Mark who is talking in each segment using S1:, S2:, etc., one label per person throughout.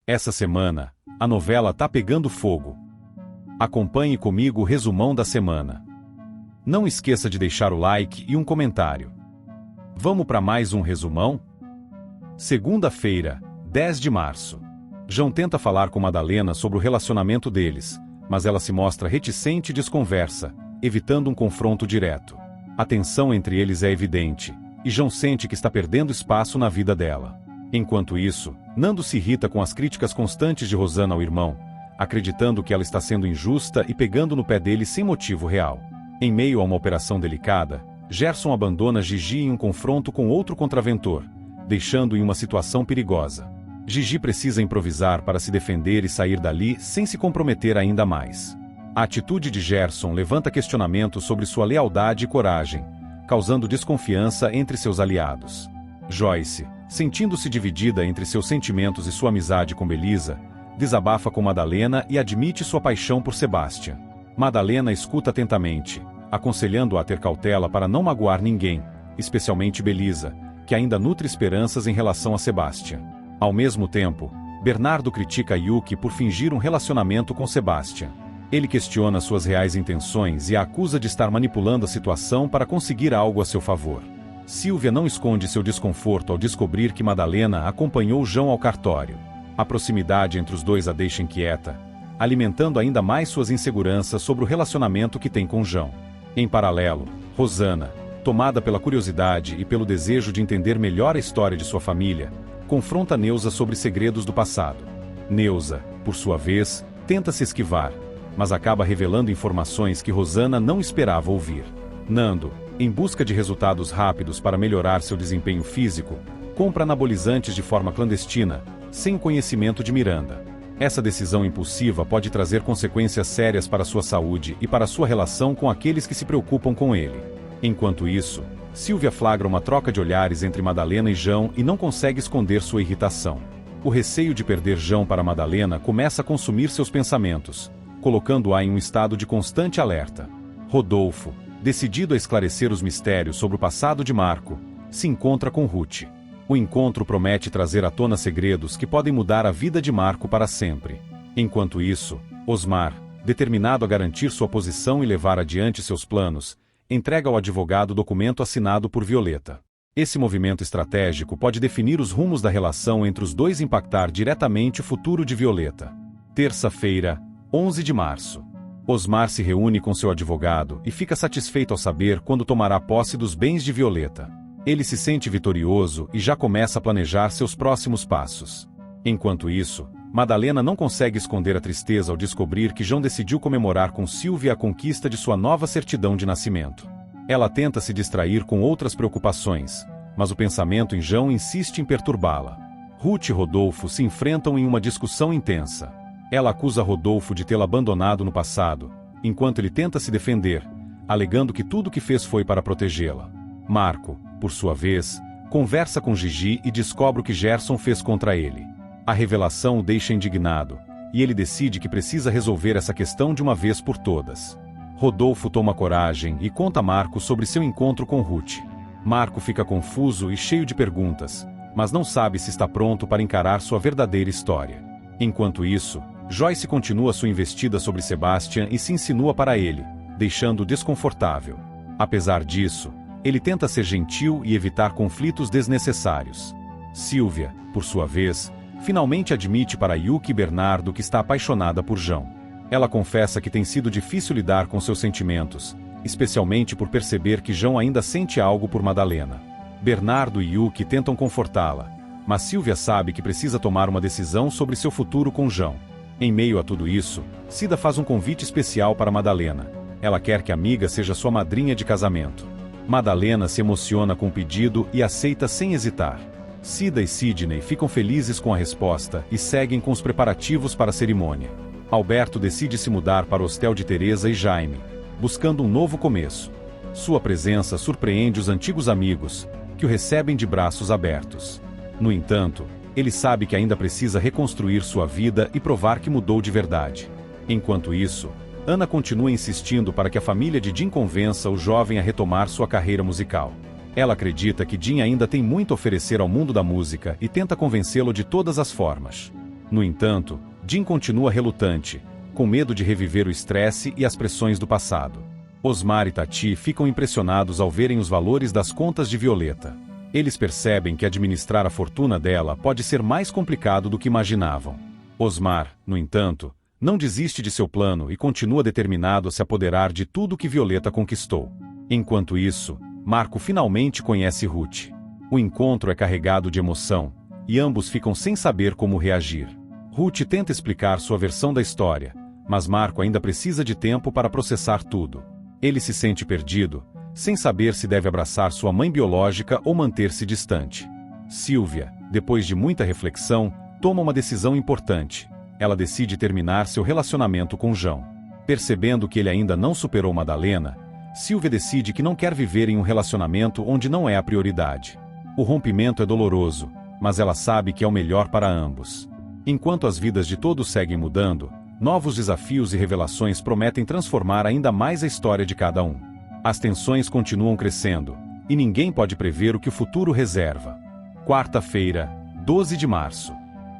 S1: Essa semana, a novela tá pegando fogo. Acompanhe comigo o resumão da semana. Não esqueça de deixar o like e um comentário. Vamos para mais um resumão? Segunda-feira, 10 de março. João tenta falar com Madalena sobre o relacionamento deles, mas ela se mostra reticente e desconversa, evitando um confronto direto. A tensão entre eles é evidente, e João sente que está perdendo espaço na vida dela. Enquanto isso, Nando se irrita com as críticas constantes de Rosana ao irmão, acreditando que ela está sendo injusta e pegando no pé dele sem motivo real. Em meio a uma operação delicada, Gerson abandona Gigi em um confronto com outro contraventor, deixando-o em uma situação perigosa. Gigi precisa improvisar para se defender e sair dali sem se comprometer ainda mais. A atitude de Gerson levanta questionamentos sobre sua lealdade e coragem, causando desconfiança entre seus aliados. Joyce, sentindo-se dividida entre seus sentimentos e sua amizade com Belisa, desabafa com Madalena e admite sua paixão por Sebastian. Madalena escuta atentamente, aconselhando-a a ter cautela para não magoar ninguém, especialmente Belisa, que ainda nutre esperanças em relação a Sebastian. Ao mesmo tempo, Bernardo critica Yuki por fingir um relacionamento com Sebastian. Ele questiona suas reais intenções e a acusa de estar manipulando a situação para conseguir algo a seu favor. Silvia não esconde seu desconforto ao descobrir que Madalena acompanhou João ao cartório. A proximidade entre os dois a deixa inquieta, alimentando ainda mais suas inseguranças sobre o relacionamento que tem com João. Em paralelo, Rosana, tomada pela curiosidade e pelo desejo de entender melhor a história de sua família, confronta Neuza sobre segredos do passado. Neuza, por sua vez, tenta se esquivar, mas acaba revelando informações que Rosana não esperava ouvir. Nando, em busca de resultados rápidos para melhorar seu desempenho físico, compra anabolizantes de forma clandestina, sem o conhecimento de Miranda. Essa decisão impulsiva pode trazer consequências sérias para sua saúde e para sua relação com aqueles que se preocupam com ele. Enquanto isso, Silvia flagra uma troca de olhares entre Madalena e João e não consegue esconder sua irritação. O receio de perder João para Madalena começa a consumir seus pensamentos, colocando-a em um estado de constante alerta. Rodolfo, decidido a esclarecer os mistérios sobre o passado de Marco, se encontra com Ruth. O encontro promete trazer à tona segredos que podem mudar a vida de Marco para sempre. Enquanto isso, Osmar, determinado a garantir sua posição e levar adiante seus planos, entrega ao advogado o documento assinado por Violeta. Esse movimento estratégico pode definir os rumos da relação entre os dois e impactar diretamente o futuro de Violeta. Terça-feira, 11 de março. Osmar se reúne com seu advogado e fica satisfeito ao saber quando tomará posse dos bens de Violeta. Ele se sente vitorioso e já começa a planejar seus próximos passos. Enquanto isso, Madalena não consegue esconder a tristeza ao descobrir que João decidiu comemorar com Silvia a conquista de sua nova certidão de nascimento. Ela tenta se distrair com outras preocupações, mas o pensamento em João insiste em perturbá-la. Ruth e Rodolfo se enfrentam em uma discussão intensa. Ela acusa Rodolfo de tê-la abandonado no passado, enquanto ele tenta se defender, alegando que tudo o que fez foi para protegê-la. Marco, por sua vez, conversa com Gigi e descobre o que Gerson fez contra ele. A revelação o deixa indignado, e ele decide que precisa resolver essa questão de uma vez por todas. Rodolfo toma coragem e conta a Marco sobre seu encontro com Ruth. Marco fica confuso e cheio de perguntas, mas não sabe se está pronto para encarar sua verdadeira história. Enquanto isso, Joyce continua sua investida sobre Sebastian e se insinua para ele, deixando-o desconfortável. Apesar disso, ele tenta ser gentil e evitar conflitos desnecessários. Silvia, por sua vez, finalmente admite para Yuki e Bernardo que está apaixonada por João. Ela confessa que tem sido difícil lidar com seus sentimentos, especialmente por perceber que João ainda sente algo por Madalena. Bernardo e Yuki tentam confortá-la, mas Silvia sabe que precisa tomar uma decisão sobre seu futuro com João. Em meio a tudo isso, Cida faz um convite especial para Madalena. Ela quer que a amiga seja sua madrinha de casamento. Madalena se emociona com o pedido e aceita sem hesitar. Cida e Sidney ficam felizes com a resposta e seguem com os preparativos para a cerimônia. Alberto decide se mudar para o hostel de Teresa e Jaime, buscando um novo começo. Sua presença surpreende os antigos amigos, que o recebem de braços abertos. No entanto, ele sabe que ainda precisa reconstruir sua vida e provar que mudou de verdade. Enquanto isso, Ana continua insistindo para que a família de Jim convença o jovem a retomar sua carreira musical. Ela acredita que Jim ainda tem muito a oferecer ao mundo da música e tenta convencê-lo de todas as formas. No entanto, Jim continua relutante, com medo de reviver o estresse e as pressões do passado. Osmar e Tati ficam impressionados ao verem os valores das contas de Violeta. Eles percebem que administrar a fortuna dela pode ser mais complicado do que imaginavam. Osmar, no entanto, não desiste de seu plano e continua determinado a se apoderar de tudo que Violeta conquistou. Enquanto isso, Marco finalmente conhece Ruth. O encontro é carregado de emoção, e ambos ficam sem saber como reagir. Ruth tenta explicar sua versão da história, mas Marco ainda precisa de tempo para processar tudo. Ele se sente perdido, sem saber se deve abraçar sua mãe biológica ou manter-se distante. Silvia, depois de muita reflexão, toma uma decisão importante. Ela decide terminar seu relacionamento com João. Percebendo que ele ainda não superou Madalena, Silvia decide que não quer viver em um relacionamento onde não é a prioridade. O rompimento é doloroso, mas ela sabe que é o melhor para ambos. Enquanto as vidas de todos seguem mudando, novos desafios e revelações prometem transformar ainda mais a história de cada um. As tensões continuam crescendo, e ninguém pode prever o que o futuro reserva. Quarta-feira, 12 de março.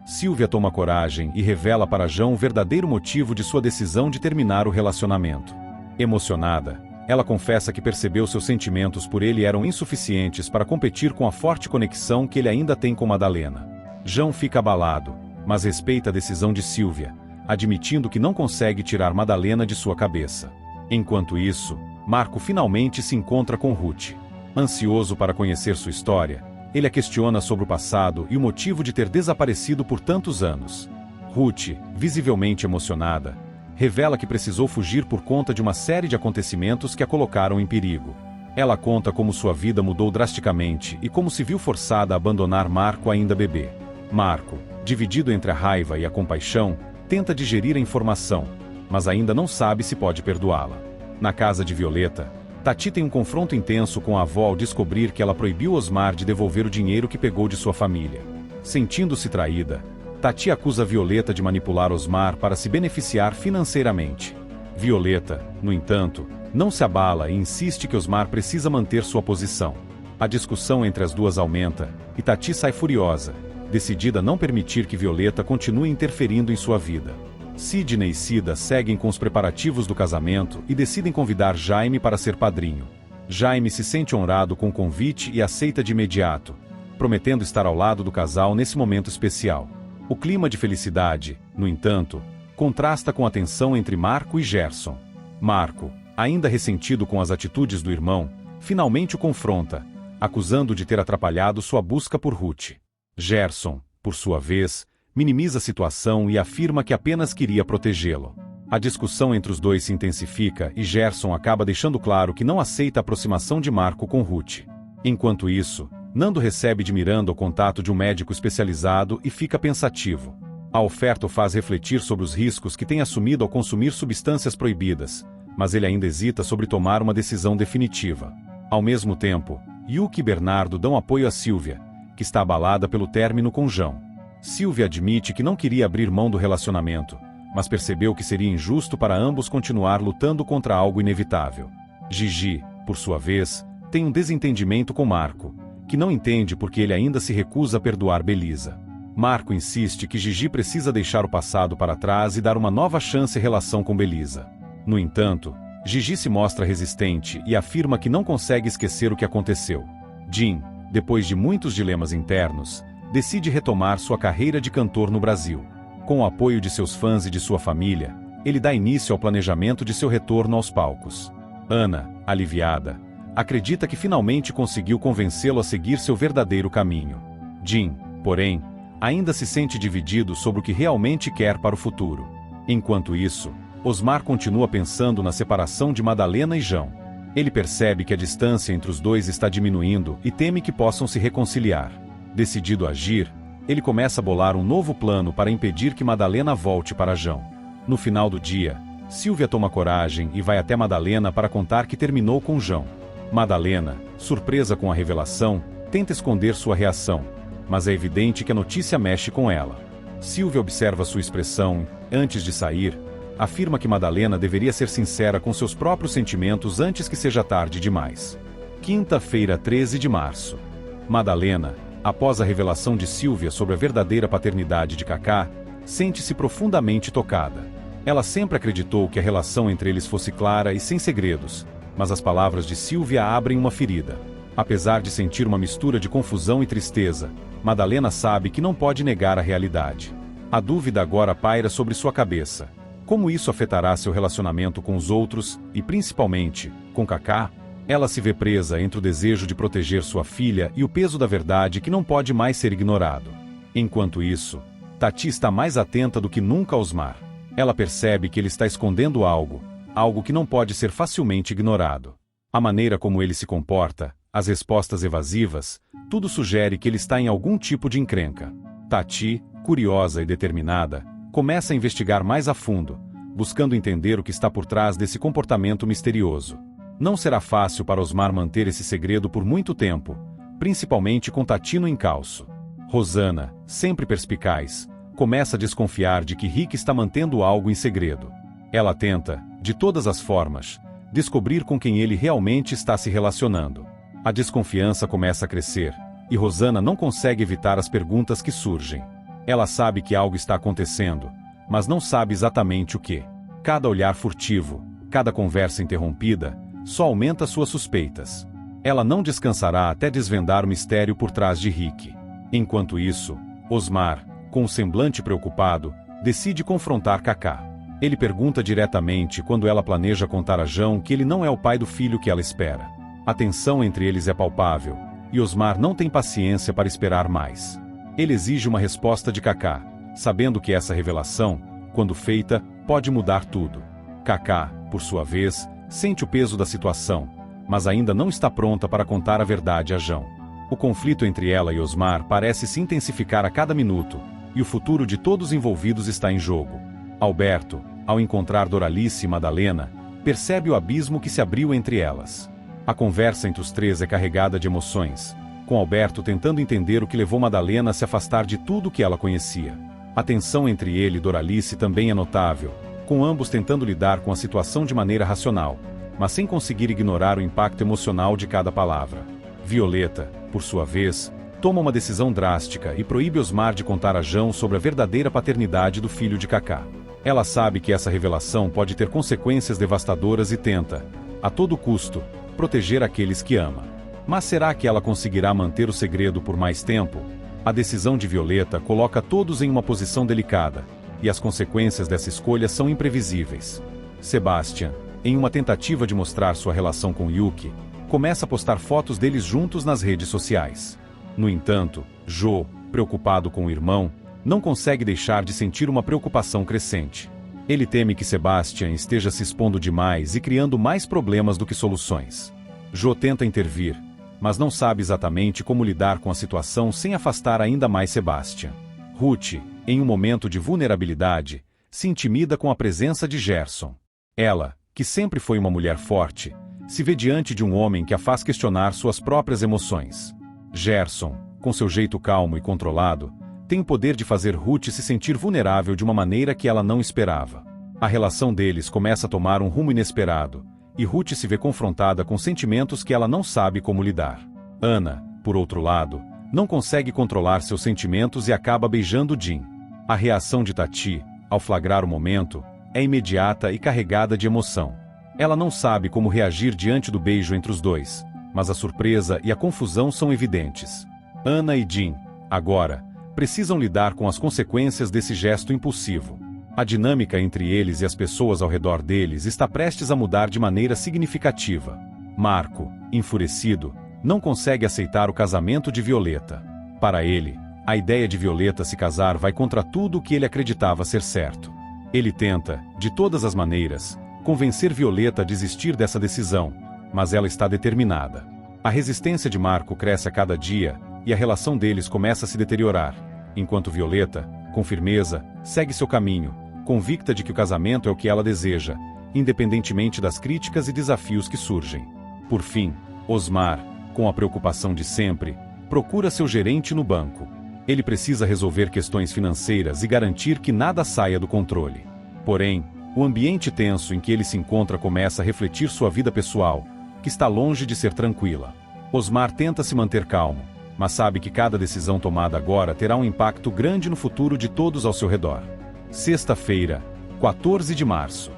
S1: Silvia toma coragem e revela para João o verdadeiro motivo de sua decisão de terminar o relacionamento. Emocionada, ela confessa que percebeu seus sentimentos por ele eram insuficientes para competir com a forte conexão que ele ainda tem com Madalena. João fica abalado, mas respeita a decisão de Silvia, admitindo que não consegue tirar Madalena de sua cabeça. Enquanto isso, Marco finalmente se encontra com Ruth. Ansioso para conhecer sua história, ele a questiona sobre o passado e o motivo de ter desaparecido por tantos anos. Ruth, visivelmente emocionada, revela que precisou fugir por conta de uma série de acontecimentos que a colocaram em perigo. Ela conta como sua vida mudou drasticamente e como se viu forçada a abandonar Marco ainda bebê. Marco, dividido entre a raiva e a compaixão, tenta digerir a informação, mas ainda não sabe se pode perdoá-la. Na casa de Violeta, Tati tem um confronto intenso com a avó ao descobrir que ela proibiu Osmar de devolver o dinheiro que pegou de sua família. Sentindo-se traída, Tati acusa Violeta de manipular Osmar para se beneficiar financeiramente. Violeta, no entanto, não se abala e insiste que Osmar precisa manter sua posição. A discussão entre as duas aumenta, e Tati sai furiosa, decidida a não permitir que Violeta continue interferindo em sua vida. Sidney e Cida seguem com os preparativos do casamento e decidem convidar Jaime para ser padrinho. Jaime se sente honrado com o convite e aceita de imediato, prometendo estar ao lado do casal nesse momento especial. O clima de felicidade, no entanto, contrasta com a tensão entre Marco e Gerson. Marco, ainda ressentido com as atitudes do irmão, finalmente o confronta, acusando-o de ter atrapalhado sua busca por Ruth. Gerson, por sua vez, minimiza a situação e afirma que apenas queria protegê-lo. A discussão entre os dois se intensifica e Gerson acaba deixando claro que não aceita a aproximação de Marco com Ruth. Enquanto isso, Nando recebe de Miranda o contato de um médico especializado e fica pensativo. A oferta o faz refletir sobre os riscos que tem assumido ao consumir substâncias proibidas, mas ele ainda hesita sobre tomar uma decisão definitiva. Ao mesmo tempo, Yuki e Bernardo dão apoio a Silvia, que está abalada pelo término com João. Silvia admite que não queria abrir mão do relacionamento, mas percebeu que seria injusto para ambos continuar lutando contra algo inevitável. Gigi, por sua vez, tem um desentendimento com Marco, que não entende porque ele ainda se recusa a perdoar Belisa. Marco insiste que Gigi precisa deixar o passado para trás e dar uma nova chance à relação com Belisa. No entanto, Gigi se mostra resistente e afirma que não consegue esquecer o que aconteceu. Jim, depois de muitos dilemas internos, decide retomar sua carreira de cantor no Brasil. Com o apoio de seus fãs e de sua família, ele dá início ao planejamento de seu retorno aos palcos. Ana, aliviada, acredita que finalmente conseguiu convencê-lo a seguir seu verdadeiro caminho. Jim, porém, ainda se sente dividido sobre o que realmente quer para o futuro. Enquanto isso, Osmar continua pensando na separação de Madalena e João. Ele percebe que a distância entre os dois está diminuindo e teme que possam se reconciliar. Decidido a agir, ele começa a bolar um novo plano para impedir que Madalena volte para João. No final do dia, Silvia toma coragem e vai até Madalena para contar que terminou com João. Madalena, surpresa com a revelação, tenta esconder sua reação, mas é evidente que a notícia mexe com ela. Silvia observa sua expressão e, antes de sair, afirma que Madalena deveria ser sincera com seus próprios sentimentos antes que seja tarde demais. Quinta-feira, 13 de março. Madalena, após a revelação de Silvia sobre a verdadeira paternidade de Cacá, sente-se profundamente tocada. Ela sempre acreditou que a relação entre eles fosse clara e sem segredos, mas as palavras de Sylvia abrem uma ferida. Apesar de sentir uma mistura de confusão e tristeza, Madalena sabe que não pode negar a realidade. A dúvida agora paira sobre sua cabeça. Como isso afetará seu relacionamento com os outros e, principalmente, com Kaká? Ela se vê presa entre o desejo de proteger sua filha e o peso da verdade que não pode mais ser ignorado. Enquanto isso, Tati está mais atenta do que nunca a Osmar. Ela percebe que ele está escondendo algo que não pode ser facilmente ignorado. A maneira como ele se comporta, as respostas evasivas, tudo sugere que ele está em algum tipo de encrenca. Tati, curiosa e determinada, começa a investigar mais a fundo, buscando entender o que está por trás desse comportamento misterioso. Não será fácil para Osmar manter esse segredo por muito tempo, principalmente com Tati no encalço. Rosana, sempre perspicaz, começa a desconfiar de que Rick está mantendo algo em segredo. Ela tenta, de todas as formas, descobrir com quem ele realmente está se relacionando. A desconfiança começa a crescer, e Rosana não consegue evitar as perguntas que surgem. Ela sabe que algo está acontecendo, mas não sabe exatamente o que. Cada olhar furtivo, cada conversa interrompida, só aumenta suas suspeitas. Ela não descansará até desvendar o mistério por trás de Rick. Enquanto isso, Osmar, com um semblante preocupado, decide confrontar Kaká. Ele pergunta diretamente quando ela planeja contar a João que ele não é o pai do filho que ela espera. A tensão entre eles é palpável, e Osmar não tem paciência para esperar mais. Ele exige uma resposta de Kaká, sabendo que essa revelação, quando feita, pode mudar tudo. Kaká, por sua vez, sente o peso da situação, mas ainda não está pronta para contar a verdade a João. O conflito entre ela e Osmar parece se intensificar a cada minuto, e o futuro de todos envolvidos está em jogo. Alberto, ao encontrar Doralice e Madalena, percebe o abismo que se abriu entre elas. A conversa entre os três é carregada de emoções, com Alberto tentando entender o que levou Madalena a se afastar de tudo que ela conhecia. A tensão entre ele e Doralice também é notável, com ambos tentando lidar com a situação de maneira racional, mas sem conseguir ignorar o impacto emocional de cada palavra. Violeta, por sua vez, toma uma decisão drástica e proíbe Osmar de contar a João sobre a verdadeira paternidade do filho de Kaká. Ela sabe que essa revelação pode ter consequências devastadoras e tenta, a todo custo, proteger aqueles que ama. Mas será que ela conseguirá manter o segredo por mais tempo? A decisão de Violeta coloca todos em uma posição delicada, e as consequências dessa escolha são imprevisíveis. Sebastian, em uma tentativa de mostrar sua relação com Yuki, começa a postar fotos deles juntos nas redes sociais. No entanto, Jo, preocupado com o irmão, não consegue deixar de sentir uma preocupação crescente. Ele teme que Sebastian esteja se expondo demais e criando mais problemas do que soluções. Jo tenta intervir, mas não sabe exatamente como lidar com a situação sem afastar ainda mais Sebastian. Ruth, em um momento de vulnerabilidade, se intimida com a presença de Gerson. Ela, que sempre foi uma mulher forte, se vê diante de um homem que a faz questionar suas próprias emoções. Gerson, com seu jeito calmo e controlado, tem o poder de fazer Ruth se sentir vulnerável de uma maneira que ela não esperava. A relação deles começa a tomar um rumo inesperado, e Ruth se vê confrontada com sentimentos que ela não sabe como lidar. Ana, por outro lado, não consegue controlar seus sentimentos e acaba beijando Jim. A reação de Tati, ao flagrar o momento, é imediata e carregada de emoção. Ela não sabe como reagir diante do beijo entre os dois, mas a surpresa e a confusão são evidentes. Ana e Jim, agora, precisam lidar com as consequências desse gesto impulsivo. A dinâmica entre eles e as pessoas ao redor deles está prestes a mudar de maneira significativa. Marco, enfurecido, não consegue aceitar o casamento de Violeta. Para ele, a ideia de Violeta se casar vai contra tudo o que ele acreditava ser certo. Ele tenta, de todas as maneiras, convencer Violeta a desistir dessa decisão, mas ela está determinada. A resistência de Marco cresce a cada dia, e a relação deles começa a se deteriorar, enquanto Violeta, com firmeza, segue seu caminho, convicta de que o casamento é o que ela deseja, independentemente das críticas e desafios que surgem. Por fim, Osmar, com a preocupação de sempre, procura seu gerente no banco. Ele precisa resolver questões financeiras e garantir que nada saia do controle. Porém, o ambiente tenso em que ele se encontra começa a refletir sua vida pessoal, que está longe de ser tranquila. Osmar tenta se manter calmo, mas sabe que cada decisão tomada agora terá um impacto grande no futuro de todos ao seu redor. Sexta-feira, 14 de março.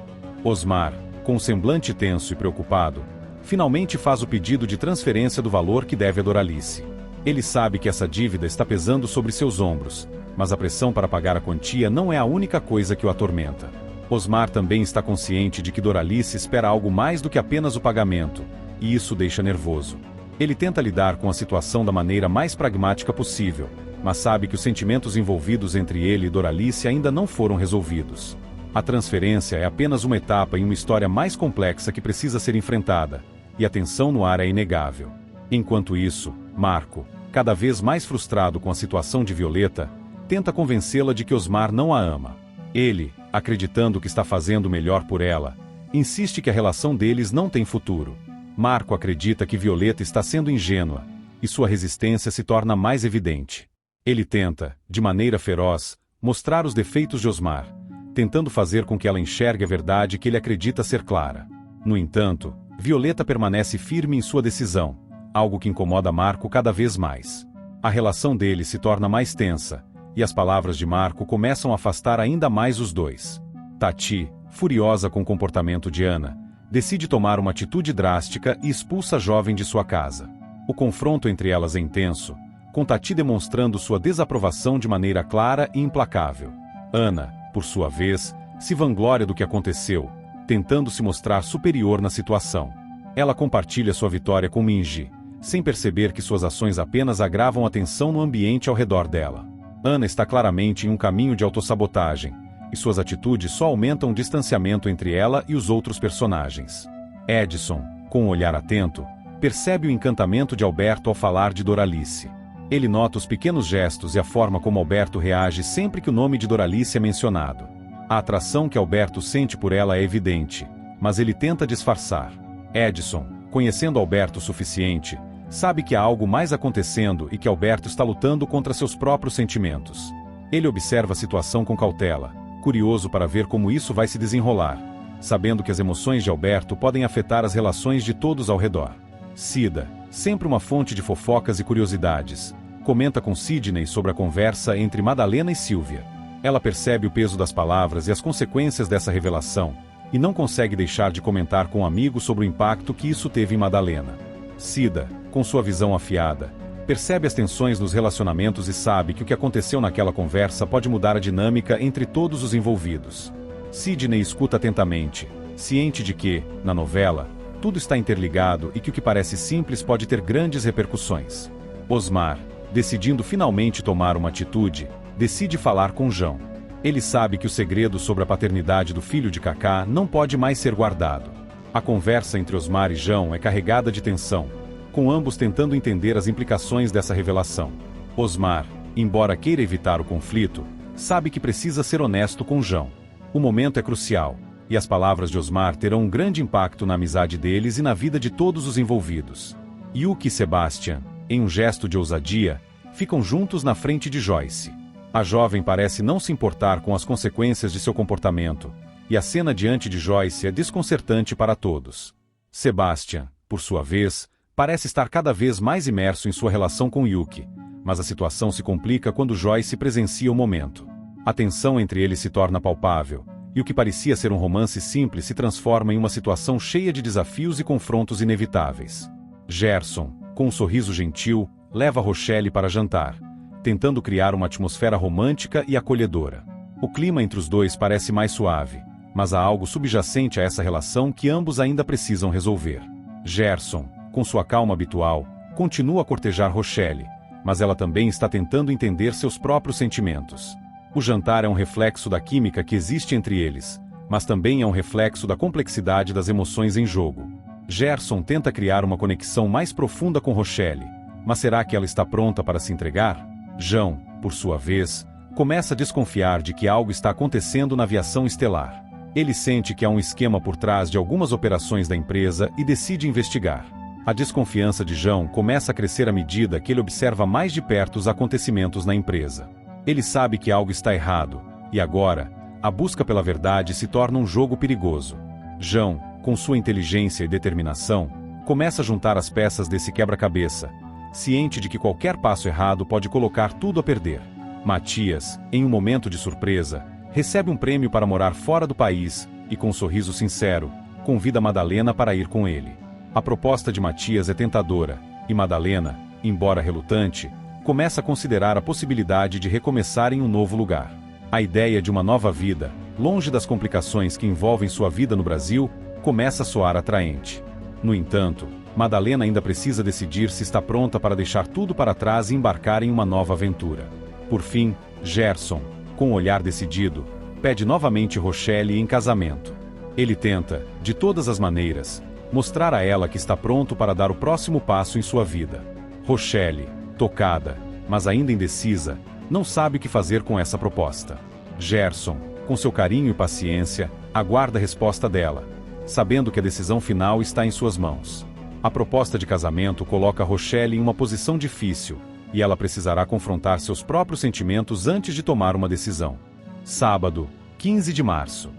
S1: Osmar, com um semblante tenso e preocupado, finalmente faz o pedido de transferência do valor que deve a Doralice. Ele sabe que essa dívida está pesando sobre seus ombros, mas a pressão para pagar a quantia não é a única coisa que o atormenta. Osmar também está consciente de que Doralice espera algo mais do que apenas o pagamento, e isso o deixa nervoso. Ele tenta lidar com a situação da maneira mais pragmática possível, mas sabe que os sentimentos envolvidos entre ele e Doralice ainda não foram resolvidos. A transferência é apenas uma etapa em uma história mais complexa que precisa ser enfrentada, e a tensão no ar é inegável. Enquanto isso, Marco, cada vez mais frustrado com a situação de Violeta, tenta convencê-la de que Osmar não a ama. Ele, acreditando que está fazendo o melhor por ela, insiste que a relação deles não tem futuro. Marco acredita que Violeta está sendo ingênua, e sua resistência se torna mais evidente. Ele tenta, de maneira feroz, mostrar os defeitos de Osmar, tentando fazer com que ela enxergue a verdade que ele acredita ser clara. No entanto, Violeta permanece firme em sua decisão, algo que incomoda Marco cada vez mais. A relação deles se torna mais tensa, e as palavras de Marco começam a afastar ainda mais os dois. Tati, furiosa com o comportamento de Ana, decide tomar uma atitude drástica e expulsa a jovem de sua casa. O confronto entre elas é intenso, com Tati demonstrando sua desaprovação de maneira clara e implacável. Ana, por sua vez, se vangloria do que aconteceu, tentando se mostrar superior na situação. Ela compartilha sua vitória com Minji, sem perceber que suas ações apenas agravam a tensão no ambiente ao redor dela. Ana está claramente em um caminho de autossabotagem, e suas atitudes só aumentam o distanciamento entre ela e os outros personagens. Edson, com um olhar atento, percebe o encantamento de Alberto ao falar de Doralice. Ele nota os pequenos gestos e a forma como Alberto reage sempre que o nome de Doralice é mencionado. A atração que Alberto sente por ela é evidente, mas ele tenta disfarçar. Edson, conhecendo Alberto o suficiente, sabe que há algo mais acontecendo e que Alberto está lutando contra seus próprios sentimentos. Ele observa a situação com cautela, curioso para ver como isso vai se desenrolar, sabendo que as emoções de Alberto podem afetar as relações de todos ao redor. Cida, sempre uma fonte de fofocas e curiosidades, comenta com Sidney sobre a conversa entre Madalena e Silvia. Ela percebe o peso das palavras e as consequências dessa revelação, e não consegue deixar de comentar com um amigo sobre o impacto que isso teve em Madalena. Cida, com sua visão afiada, percebe as tensões nos relacionamentos e sabe que o que aconteceu naquela conversa pode mudar a dinâmica entre todos os envolvidos. Sidney escuta atentamente, ciente de que, na novela, tudo está interligado e que o que parece simples pode ter grandes repercussões. Osmar, decidindo finalmente tomar uma atitude, decide falar com João. Ele sabe que o segredo sobre a paternidade do filho de Kaká não pode mais ser guardado. A conversa entre Osmar e João é carregada de tensão, com ambos tentando entender as implicações dessa revelação. Osmar, embora queira evitar o conflito, sabe que precisa ser honesto com João. O momento é crucial, e as palavras de Osmar terão um grande impacto na amizade deles e na vida de todos os envolvidos. Yuki e Sebastian, em um gesto de ousadia, ficam juntos na frente de Joyce. A jovem parece não se importar com as consequências de seu comportamento, e a cena diante de Joyce é desconcertante para todos. Sebastian, por sua vez, parece estar cada vez mais imerso em sua relação com Yuki, mas a situação se complica quando Joyce presencia o momento. A tensão entre eles se torna palpável, e o que parecia ser um romance simples se transforma em uma situação cheia de desafios e confrontos inevitáveis. Gerson, com um sorriso gentil, leva Rochelle para jantar, tentando criar uma atmosfera romântica e acolhedora. O clima entre os dois parece mais suave, mas há algo subjacente a essa relação que ambos ainda precisam resolver. Gerson, com sua calma habitual, continua a cortejar Rochelle, mas ela também está tentando entender seus próprios sentimentos. O jantar é um reflexo da química que existe entre eles, mas também é um reflexo da complexidade das emoções em jogo. Gerson tenta criar uma conexão mais profunda com Rochelle, mas será que ela está pronta para se entregar? João, por sua vez, começa a desconfiar de que algo está acontecendo na aviação estelar. Ele sente que há um esquema por trás de algumas operações da empresa e decide investigar. A desconfiança de João começa a crescer à medida que ele observa mais de perto os acontecimentos na empresa. Ele sabe que algo está errado, e agora, a busca pela verdade se torna um jogo perigoso. João, com sua inteligência e determinação, começa a juntar as peças desse quebra-cabeça, ciente de que qualquer passo errado pode colocar tudo a perder. Matias, em um momento de surpresa, recebe um prêmio para morar fora do país e, com um sorriso sincero, convida Madalena para ir com ele. A proposta de Matias é tentadora, e Madalena, embora relutante, começa a considerar a possibilidade de recomeçar em um novo lugar. A ideia de uma nova vida, longe das complicações que envolvem sua vida no Brasil, começa a soar atraente. No entanto, Madalena ainda precisa decidir se está pronta para deixar tudo para trás e embarcar em uma nova aventura. Por fim, Gerson, com um olhar decidido, pede novamente Rochelle em casamento. Ele tenta, de todas as maneiras, mostrar a ela que está pronto para dar o próximo passo em sua vida. Rochelle, tocada, mas ainda indecisa, não sabe o que fazer com essa proposta. Gerson, com seu carinho e paciência, aguarda a resposta dela, sabendo que a decisão final está em suas mãos. A proposta de casamento coloca Rochelle em uma posição difícil, e ela precisará confrontar seus próprios sentimentos antes de tomar uma decisão. Sábado, 15 de março.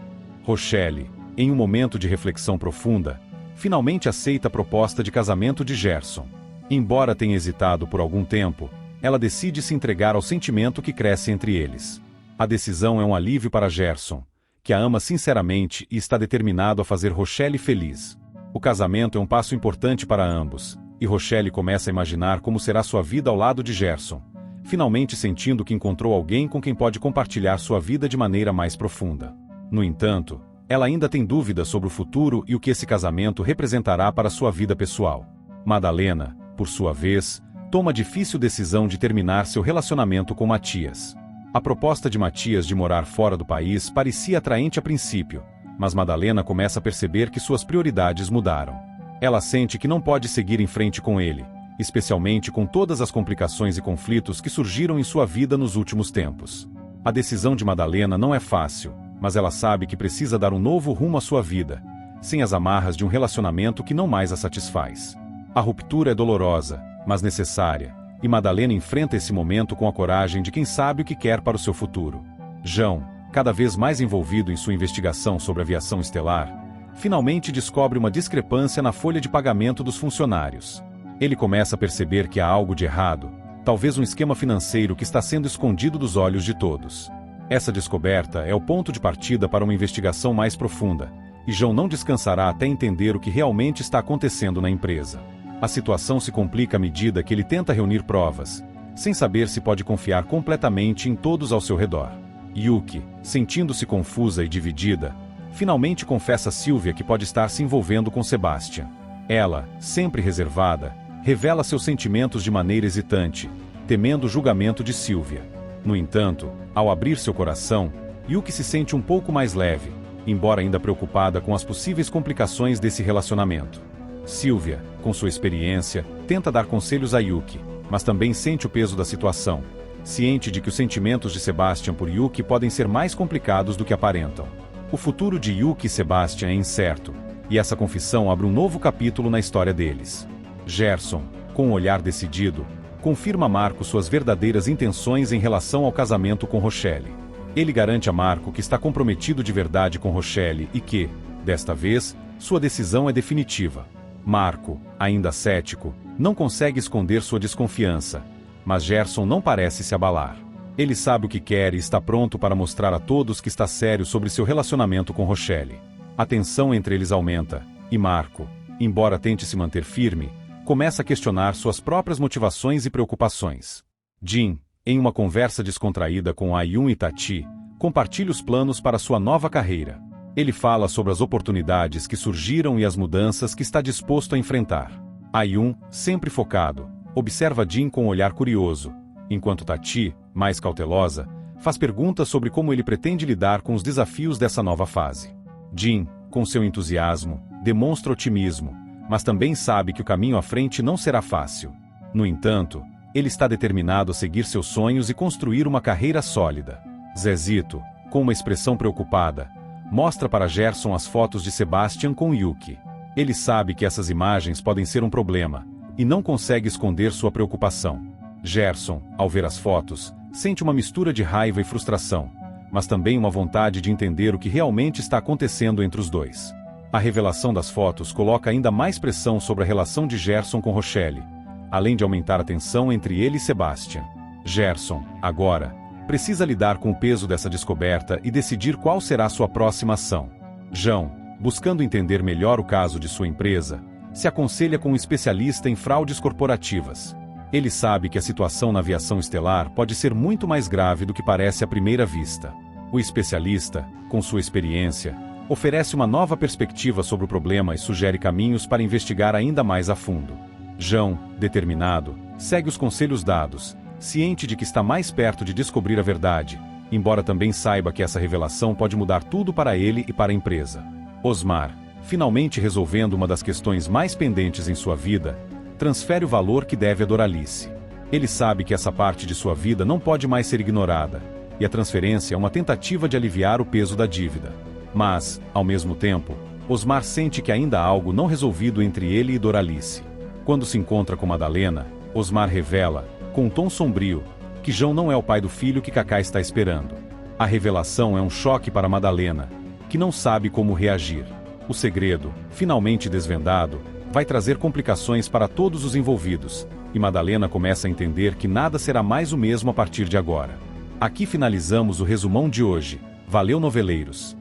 S1: Rochelle, em um momento de reflexão profunda, finalmente aceita a proposta de casamento de Gerson. Embora tenha hesitado por algum tempo, ela decide se entregar ao sentimento que cresce entre eles. A decisão é um alívio para Gerson, que a ama sinceramente e está determinado a fazer Rochelle feliz. O casamento é um passo importante para ambos, e Rochelle começa a imaginar como será sua vida ao lado de Gerson, finalmente sentindo que encontrou alguém com quem pode compartilhar sua vida de maneira mais profunda. No entanto, ela ainda tem dúvidas sobre o futuro e o que esse casamento representará para sua vida pessoal. Madalena, por sua vez, toma a difícil decisão de terminar seu relacionamento com Matias. A proposta de Matias de morar fora do país parecia atraente a princípio, mas Madalena começa a perceber que suas prioridades mudaram. Ela sente que não pode seguir em frente com ele, especialmente com todas as complicações e conflitos que surgiram em sua vida nos últimos tempos. A decisão de Madalena não é fácil, mas ela sabe que precisa dar um novo rumo à sua vida, sem as amarras de um relacionamento que não mais a satisfaz. A ruptura é dolorosa, mas necessária, e Madalena enfrenta esse momento com a coragem de quem sabe o que quer para o seu futuro. João, cada vez mais envolvido em sua investigação sobre aviação estelar, finalmente descobre uma discrepância na folha de pagamento dos funcionários. Ele começa a perceber que há algo de errado, talvez um esquema financeiro que está sendo escondido dos olhos de todos. Essa descoberta é o ponto de partida para uma investigação mais profunda, e João não descansará até entender o que realmente está acontecendo na empresa. A situação se complica à medida que ele tenta reunir provas, sem saber se pode confiar completamente em todos ao seu redor. Yuki, sentindo-se confusa e dividida, finalmente confessa a Sylvia que pode estar se envolvendo com Sebastian. Ela, sempre reservada, revela seus sentimentos de maneira hesitante, temendo o julgamento de Sylvia. No entanto, ao abrir seu coração, Yuki se sente um pouco mais leve, embora ainda preocupada com as possíveis complicações desse relacionamento. Sylvia, com sua experiência, tenta dar conselhos a Yuki, mas também sente o peso da situação, ciente de que os sentimentos de Sebastian por Yuki podem ser mais complicados do que aparentam. O futuro de Yuki e Sebastian é incerto, e essa confissão abre um novo capítulo na história deles. Gerson, com um olhar decidido, confirma a Marco suas verdadeiras intenções em relação ao casamento com Rochelle. Ele garante a Marco que está comprometido de verdade com Rochelle e que, desta vez, sua decisão é definitiva. Marco, ainda cético, não consegue esconder sua desconfiança, mas Gerson não parece se abalar. Ele sabe o que quer e está pronto para mostrar a todos que está sério sobre seu relacionamento com Rochelle. A tensão entre eles aumenta, e Marco, embora tente se manter firme, começa a questionar suas próprias motivações e preocupações. Jin, em uma conversa descontraída com Ayun e Tati, compartilha os planos para sua nova carreira. Ele fala sobre as oportunidades que surgiram e as mudanças que está disposto a enfrentar. Ayun, sempre focado, observa Jin com um olhar curioso, enquanto Tati, mais cautelosa, faz perguntas sobre como ele pretende lidar com os desafios dessa nova fase. Jin, com seu entusiasmo, demonstra otimismo, mas também sabe que o caminho à frente não será fácil. No entanto, ele está determinado a seguir seus sonhos e construir uma carreira sólida. Zezito, com uma expressão preocupada, mostra para Gerson as fotos de Sebastian com Yuki. Ele sabe que essas imagens podem ser um problema, e não consegue esconder sua preocupação. Gerson, ao ver as fotos, sente uma mistura de raiva e frustração, mas também uma vontade de entender o que realmente está acontecendo entre os dois. A revelação das fotos coloca ainda mais pressão sobre a relação de Gerson com Rochelle, além de aumentar a tensão entre ele e Sebastian. Gerson, agora, precisa lidar com o peso dessa descoberta e decidir qual será sua próxima ação. João, buscando entender melhor o caso de sua empresa, se aconselha com um especialista em fraudes corporativas. Ele sabe que a situação na aviação estelar pode ser muito mais grave do que parece à primeira vista. O especialista, com sua experiência, oferece uma nova perspectiva sobre o problema e sugere caminhos para investigar ainda mais a fundo. João, determinado, segue os conselhos dados, ciente de que está mais perto de descobrir a verdade, embora também saiba que essa revelação pode mudar tudo para ele e para a empresa. Osmar, finalmente resolvendo uma das questões mais pendentes em sua vida, transfere o valor que deve a Doralice. Ele sabe que essa parte de sua vida não pode mais ser ignorada, e a transferência é uma tentativa de aliviar o peso da dívida. Mas, ao mesmo tempo, Osmar sente que ainda há algo não resolvido entre ele e Doralice. Quando se encontra com Madalena, Osmar revela, com um tom sombrio, que João não é o pai do filho que Cacá está esperando. A revelação é um choque para Madalena, que não sabe como reagir. O segredo, finalmente desvendado, vai trazer complicações para todos os envolvidos, e Madalena começa a entender que nada será mais o mesmo a partir de agora. Aqui finalizamos o resumão de hoje. Valeu, noveleiros!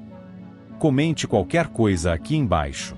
S1: Comente qualquer coisa aqui embaixo.